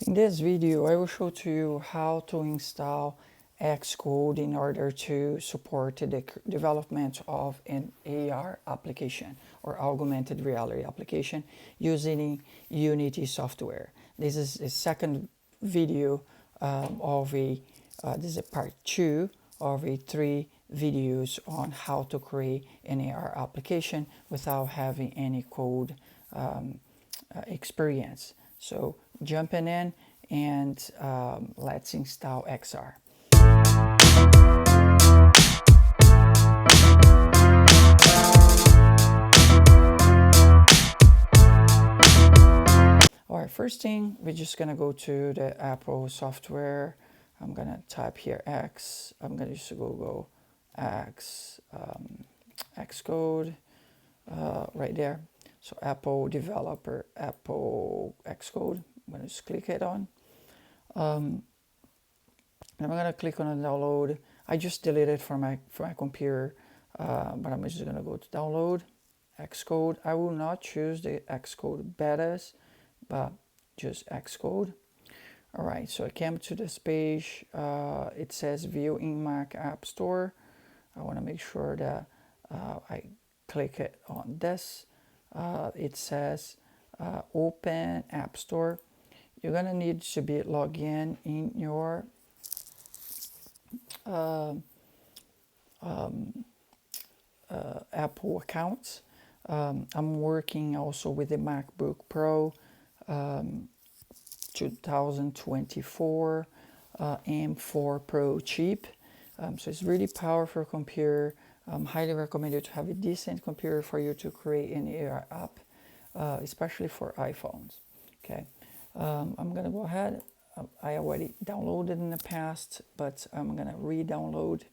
In this video, I will show to you how to install Xcode in order to support the development of an AR application or augmented reality application using Unity software. This is a second video this is a part 2 of a 3 videos on how to create an AR application without having any code experience. So jumping in and let's install XR. All right, first thing, we're just gonna go to the Apple software. I'm gonna type here X. I'm gonna just Google Xcode right there. So Apple developer, Apple Xcode. I'm gonna just click it on. And I'm gonna click on download. I just deleted from my computer, but I'm just gonna go to download Xcode. I will not choose the Xcode betas, but just Xcode. All right, so I came to this page. It says view in Mac App Store. I want to make sure that I click it on this. It says open App Store. You're gonna need to be logged in your Apple account. I'm working also with the MacBook Pro 2024 M4 Pro chip. So it's really powerful computer. Highly recommended to have a decent computer for you to create an AR app, especially for iPhones. Okay, I'm gonna go ahead. I already downloaded in the past, but I'm gonna re-download.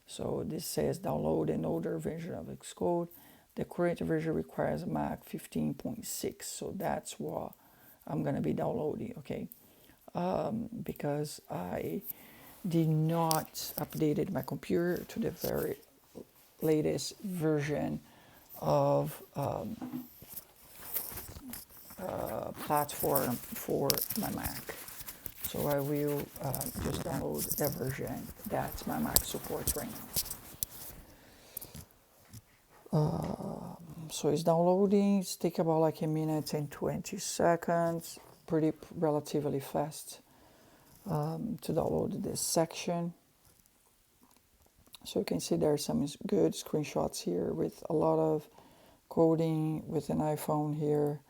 So this says download an older version of Xcode. The current version requires a Mac 15.6, so that's what I'm gonna be downloading. Okay, because I did not updated my computer to the very latest version of platform for my Mac. So I will just download the version that my Mac supports right now. So it's downloading. It's take about like a minute and 20 seconds. Pretty relatively fast to download this section. So you can see there are some good screenshots here with a lot of coding with an iPhone here.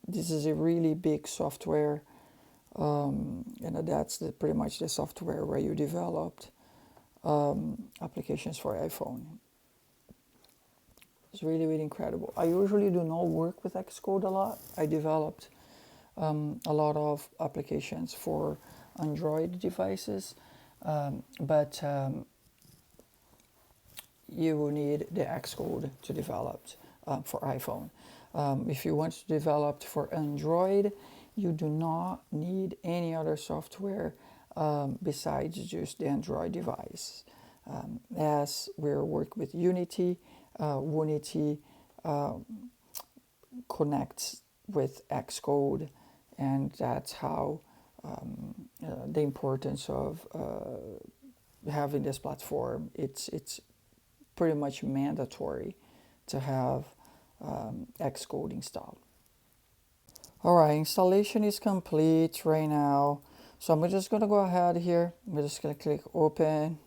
This is a really big software, and that's pretty much the software where you developed applications for iPhone. It's really, really incredible. I usually do not work with Xcode a lot. I developed a lot of applications for Android devices, but you will need the Xcode to develop for iPhone. If you want to develop for Android, you do not need any other software besides just the Android device. As we're working with Unity, Unity connects with Xcode, and that's how the importance of having this platform. It's pretty much mandatory to have Xcode installed. All right, installation is complete right now. So I'm just gonna go ahead here. I'm just gonna click open.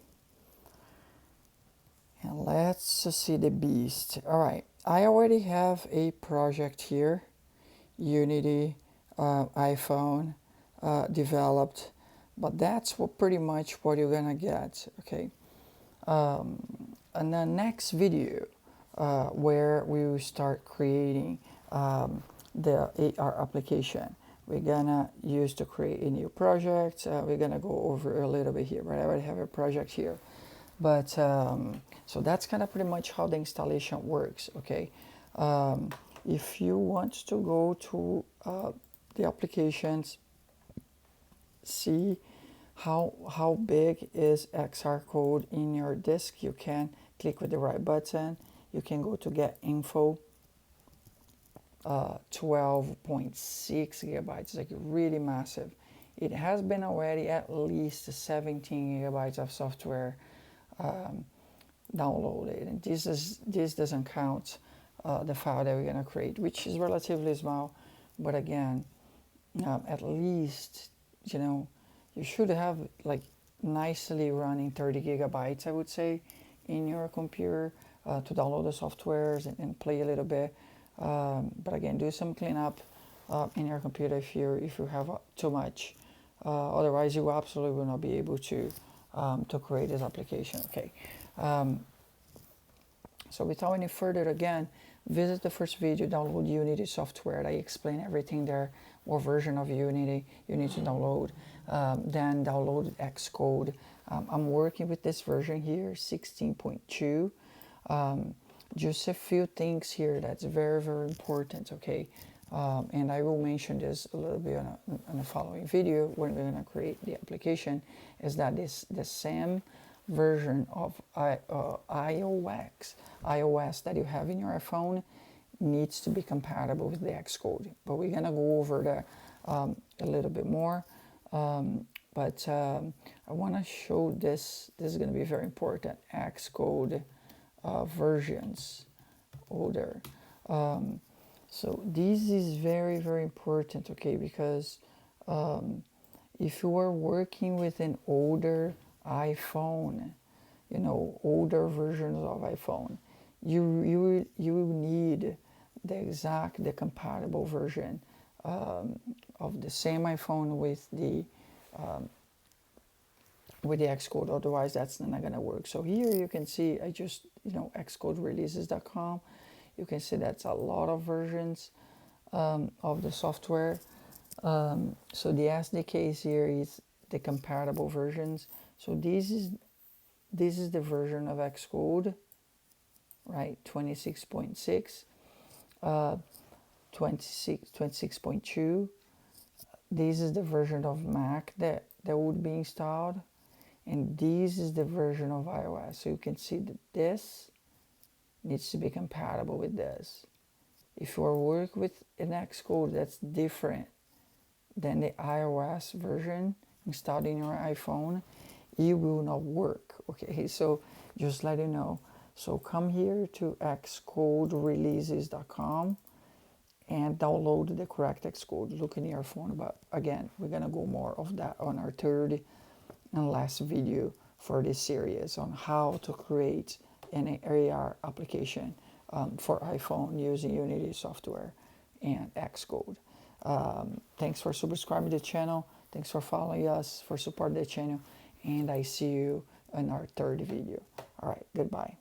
And let's see the beast. All right, I already have a project here. Unity, iPhone, developed. But that's pretty much what you're gonna get, okay? In the next video, where we will start creating the AR application, we're gonna use to create a new project. We're gonna go over a little bit here, but I already have a project here. But so that's kind of pretty much how the installation works, okay? If you want to go to the applications, see how big is Xcode in your disk, you can click with the right button. You can go to get info, 12.6 gigabytes, like really massive. It has been already at least 17 gigabytes of software um, downloaded, and this doesn't count the file that we're gonna create, which is relatively small, but again, at least you should have like nicely running 30 gigabytes, I would say, in your computer to download the softwares and play a little bit. But again, do some cleanup in your computer if you have too much. Otherwise, you absolutely will not be able to create this application. Okay. So without any further, again, visit the first video, download Unity software. I explain everything there, what version of Unity you need to download. Then download Xcode. I'm working with this version here, 16.2. Just a few things here that's very, very important, okay? And I will mention this a little bit on the following video when we're gonna create the application, is that the same version of iOS that you have in your iPhone needs to be compatible with the Xcode. But we're gonna go over that a little bit more. But I want to show this. This is going to be very important. Xcode versions older. So this is very, very important, okay? Because if you are working with an older iPhone, older versions of iPhone, you will need the compatible version of the same iPhone with the Xcode. Otherwise, that's not going to work. So here you can see I just xcodereleases.com. You can see that's a lot of versions of the software. So the SDKs here is the compatible versions. So this is the version of Xcode, right? 26.6, 26.2. This is the version of Mac that would be installed, and this is the version of iOS. So you can see that this needs to be compatible with this. If you are working with an Xcode that's different than the iOS version installed in your iPhone, it will not work. Okay, so just let you know. So come here to xcodereleases.com and download the correct Xcode. Look in your phone, but again, we're gonna go more of that on our third and last video for this series on how to create an AR application for iPhone using Unity software and Xcode. Thanks for subscribing to the channel. Thanks for following us, for supporting the channel, and I see you in our third video. All right, goodbye.